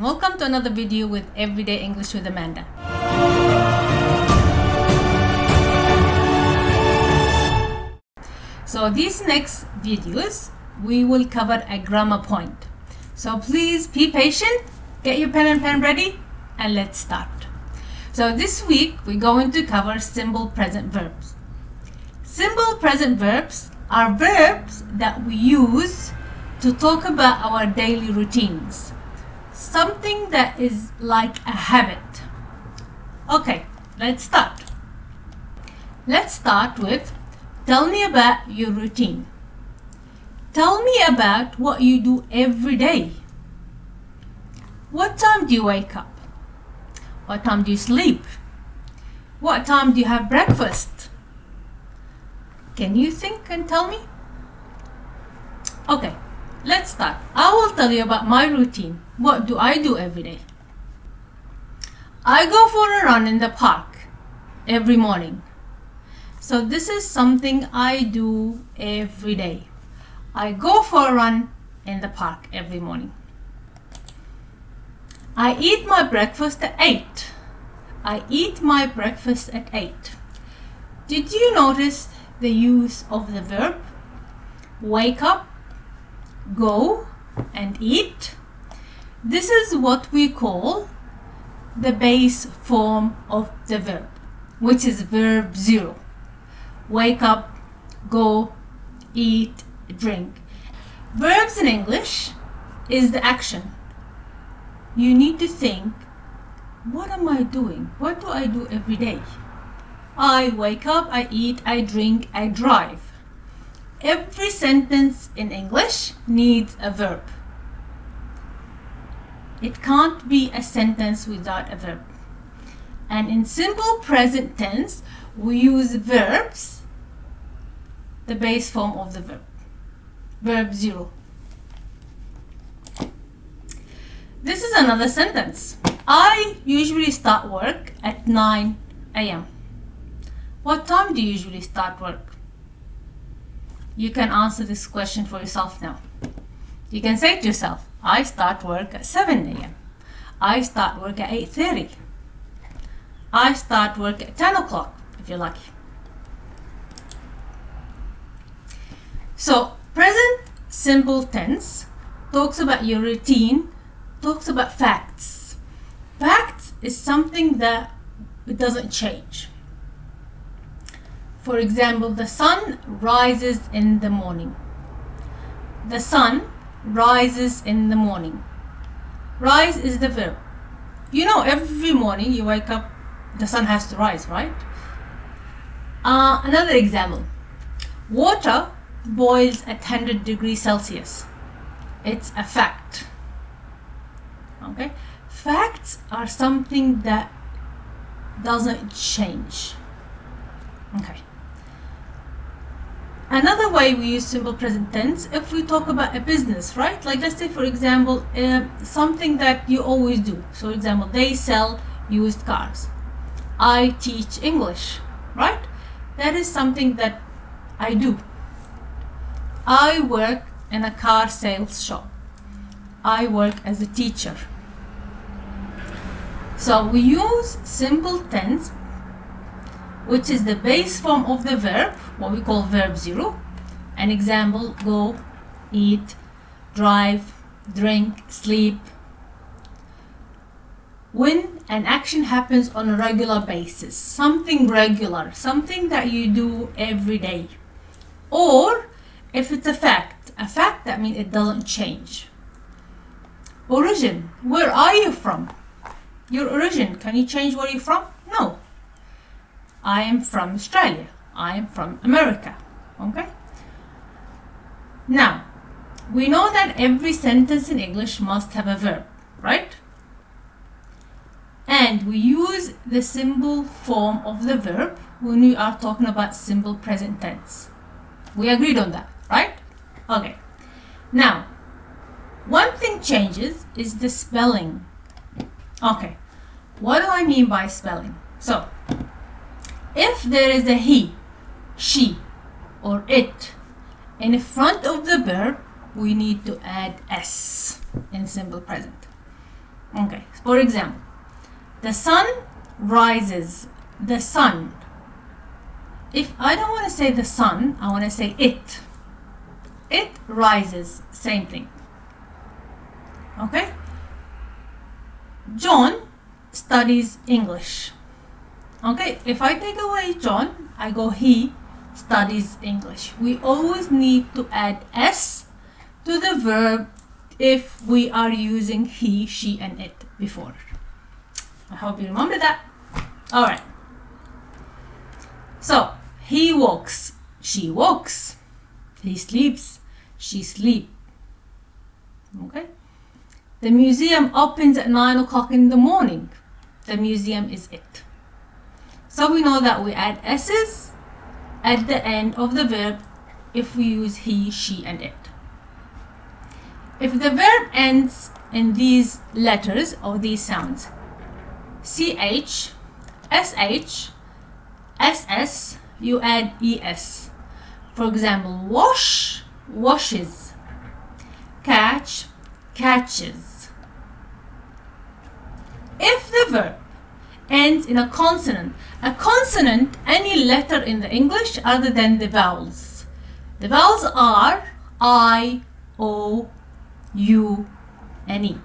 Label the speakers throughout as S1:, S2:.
S1: and welcome to another video with Everyday English with Amanda. So these next videos, we will cover a grammar point. So please be patient, get your pen and pen ready, and let's start. So this week, we're going to cover simple present verbs. Simple present verbs are verbs that we use to talk about our daily routines. Something that is like a habit. Okay, let's start. Let's start with, tell me about your routine. Tell me about what you do every day. What time do you wake up? What time do you sleep? What time do you have breakfast? Can you think and tell me? Okay, let's start. I will tell you about my routine. What do I do every day? I go for a run in the park every morning. So this is something I do every day. I go for a run in the park every morning. I eat my breakfast at 8. I eat my breakfast at 8. Did you notice the use of the verb? Wake up, go, and eat. This is what we call the base form of the verb, which is verb 0. Wake up, go, eat, drink. Verbs in English is the action. You need to think, what am I doing? What do I do every day? I wake up, I eat, I drink, I drive. Every sentence in English needs a verb. It can't be a sentence without a verb. And in simple present tense, we use verbs, the base form of the verb. Verb 0. This is another sentence. I usually start work at 9 a.m. What time do you usually start work? You can answer this question for yourself now. You can say to yourself, I start work at 7 a.m. I start work at 8:30. I start work at 10 o'clock, if you're lucky. So, present simple tense talks about your routine, talks about facts. Facts is something that it doesn't change. For example, the sun rises in the morning. The sun rises in the morning. Rise is the verb. You know, every morning you wake up, the sun has to rise, right? Another example. Water boils at 100 degrees Celsius. It's a fact. Okay? Facts are something that doesn't change. Okay. Another way we use simple present tense, if we talk about a business, right? Like let's say, for example, something that you always do. So, for example, they sell used cars. I teach English, right? That is something that I do. I work in a car sales shop. I work as a teacher. So we use simple tense, which is the base form of the verb, what we call verb 0. An example, go, eat, drive, drink, sleep. When an action happens on a regular basis, something regular, something that you do every day. Or if it's a fact that means it doesn't change. Origin, where are you from? Your origin, can you change where you're from? No. I am from Australia. I am from America. Okay? Now, we know that every sentence in English must have a verb, right? And we use the simple form of the verb when we are talking about simple present tense. We agreed on that, right? Okay. Now, one thing changes is the spelling. Okay. What do I mean by spelling? So, if there is a he, she, or it in front of the verb, we need to add s in simple present. Okay, for example, the sun rises. The sun. If I don't want to say the sun, I want to say it. It rises. Same thing. Okay? John studies English. Okay, if I take away John, I go he studies English. We always need to add s to the verb if we are using he, she, and it before. I hope you remember that. Alright. So, he walks, she walks. He sleeps, she sleeps. Okay? The museum opens at 9 o'clock in the morning. The museum is it. So we know that we add s's at the end of the verb if we use he, she, and it. If the verb ends in these letters or these sounds, ch, sh, ss, you add es. For example, wash, washes. Catch, catches. If the verb ends in a consonant, any letter in the English other than the vowels. The vowels are I, O, U, and E.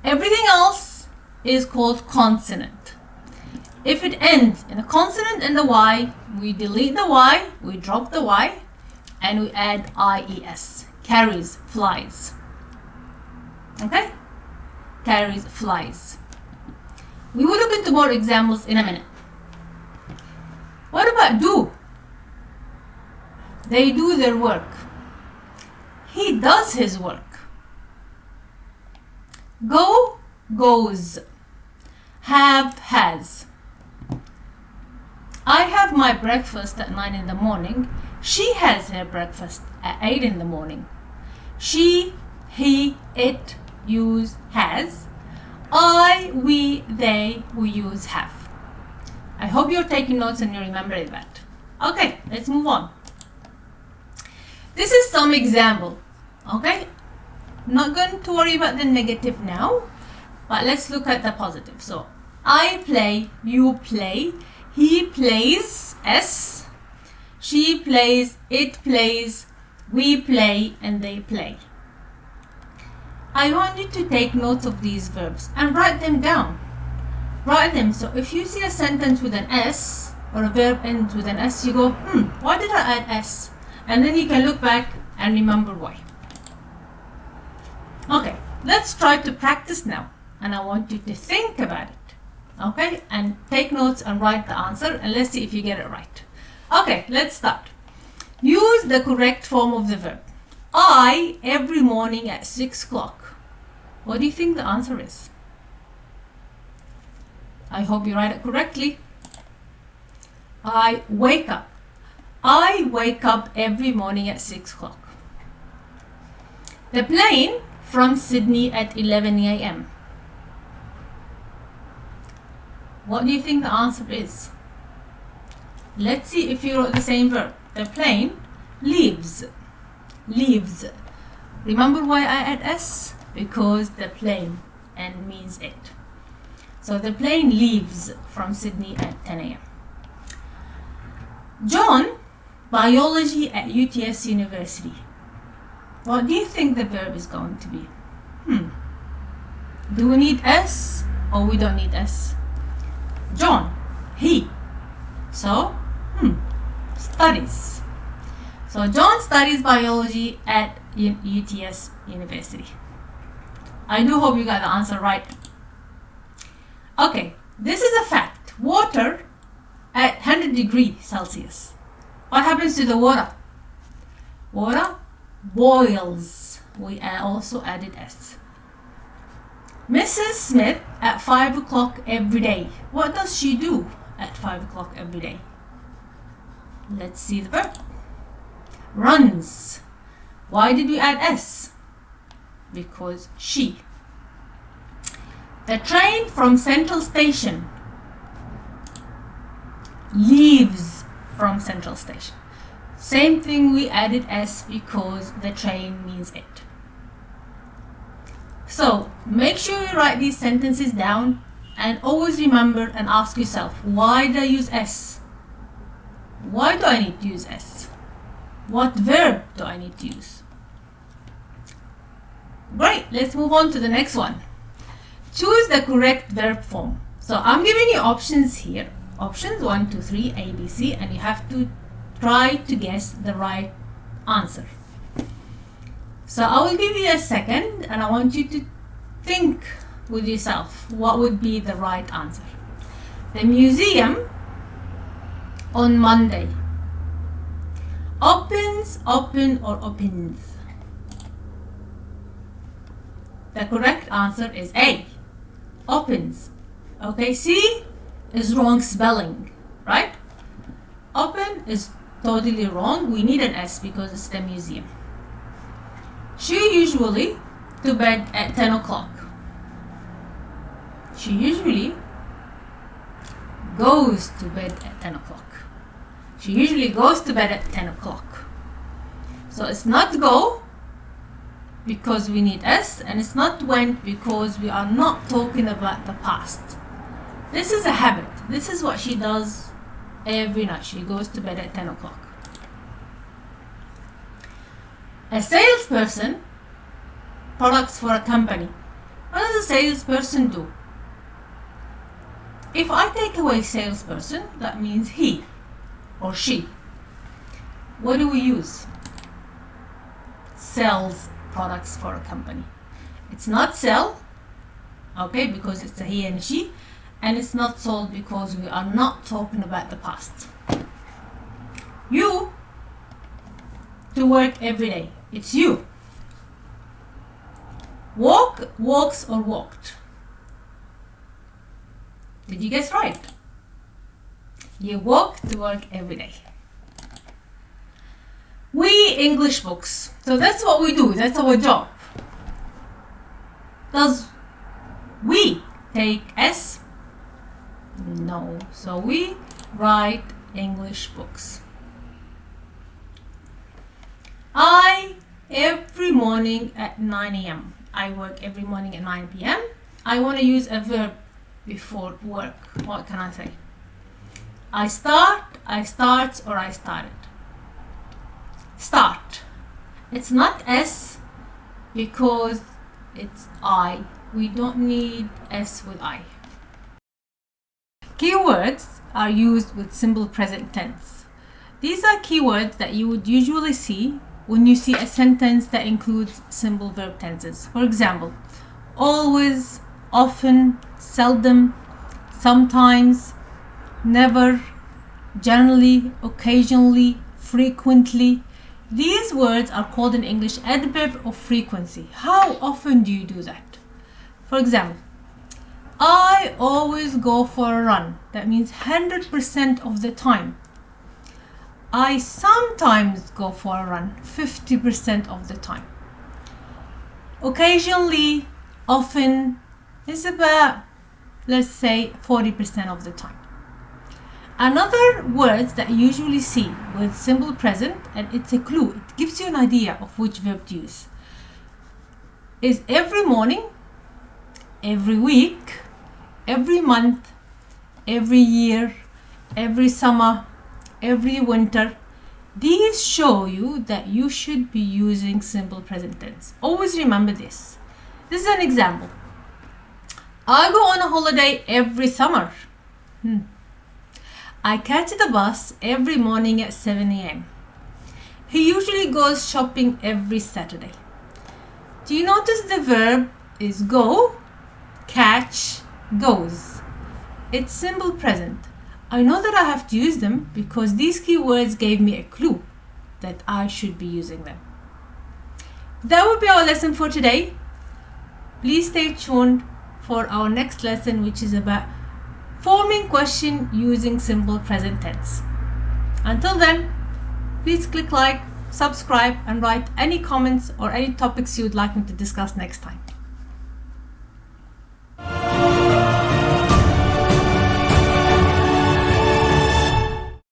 S1: Everything else is called consonant. If it ends in a consonant and the Y, we delete the Y, we drop the Y, and we add IES. Carries, flies. Okay? Carries, flies. We will look into more examples in a minute. What about do? They do their work. He does his work. Go, goes. Have, has. I have my breakfast at 9 in the morning. She has her breakfast at 8 in the morning. She, he, it use has. I, we, they, we use have. I hope you're taking notes and you're remembering that. Okay, let's move on. This is some example. Okay, not going to worry about the negative now, but let's look at the positive. So, I play, you play, he plays, s, she plays, it plays, we play, and they play. I want you to take notes of these verbs and write them down. Write them. So if you see a sentence with an S or a verb ends with an S, you go, why did I add S? And then you can look back and remember why. Okay, let's try to practice now. And I want you to think about it. Okay, and take notes and write the answer, and let's see if you get it right. Okay, let's start. Use the correct form of the verb. I, every morning at 6 o'clock. What do you think the answer is? I hope you write it correctly. I wake up. I wake up every morning at 6 o'clock. The plane from Sydney at 11 a.m. What do you think the answer is? Let's see if you wrote the same verb. The plane leaves. Leaves. Remember why I add S? Because the plane and means it. So the plane leaves from Sydney at 10 a.m. John, biology at UTS University. What do you think the verb is going to be? Do we need S or we don't need S? John, he. So, studies. So John studies biology at UTS University. I do hope you got the answer right. Okay, this is a fact. Water at 100 degrees Celsius. What happens to the water? Water boils. We also added S. Mrs. Smith at 5 o'clock every day. What does she do at 5 o'clock every day? Let's see the verb. Runs. Why did we add S? Because she. The train from Central Station leaves from Central Station. Same thing, we added S because the train means it. So make sure you write these sentences down and always remember and ask yourself, why do I use S? Why do I need to use S? What verb do I need to use? Great, let's move on to the next one. Choose the correct verb form. So I'm giving you options here. Options 1, 2, 3, A, B, C, and you have to try to guess the right answer. So I will give you a second and I want you to think with yourself what would be the right answer. The museum on Monday opens, open, or opens. The correct answer is A, opens. Okay, C is wrong spelling, right? Open is totally wrong. We need an S because it's the museum. She usually to bed at 10 o'clock. She usually goes to bed at 10 o'clock. She usually goes to bed at 10 o'clock. So it's not go because we need S, and it's not went because we are not talking about the past. This is a habit. This is what she does every night. She goes to bed at 10 o'clock. A salesperson products for a company. What does a salesperson do? If I take away salesperson, that means he or she. What do we use? Sells products for a company. It's not sell, okay, because it's a he and she, and it's not sold because we are not talking about the past. You to work every day. It's you. Walk, walks, or walked. Did you guess right? You walk to work every day. We English books. So that's what we do. That's our job. Does we take S? No. So we write English books. Every morning at 9 a.m. I work every morning at 9 p.m. I want to use a verb before work. What can I say? I start, I starts, or I started. Start. It's not S because it's I. We don't need S with I. Keywords are used with simple present tense. These are keywords that you would usually see when you see a sentence that includes simple verb tenses. For example, always, often, seldom, sometimes, never, generally, occasionally, frequently. These words are called in English adverb of frequency. How often do you do that? For example, I always go for a run. That means 100% of the time. I sometimes go for a run 50% of the time. Occasionally, often is about, let's say, 40% of the time. Another words that you usually see with simple present, and it's a clue, it gives you an idea of which verb to use, is every morning, every week, every month, every year, every summer, every winter. These show you that you should be using simple present tense. Always remember this. This is an example. I go on a holiday every summer. I catch the bus every morning at 7 a.m. He usually goes shopping every Saturday. Do you notice the verb is go, catch, goes? It's simple present. I know that I have to use them because these keywords gave me a clue that I should be using them. That would be our lesson for today. Please stay tuned for our next lesson, which is about forming question using simple present tense. Until then, please click like, subscribe, and write any comments or any topics you would like me to discuss next time.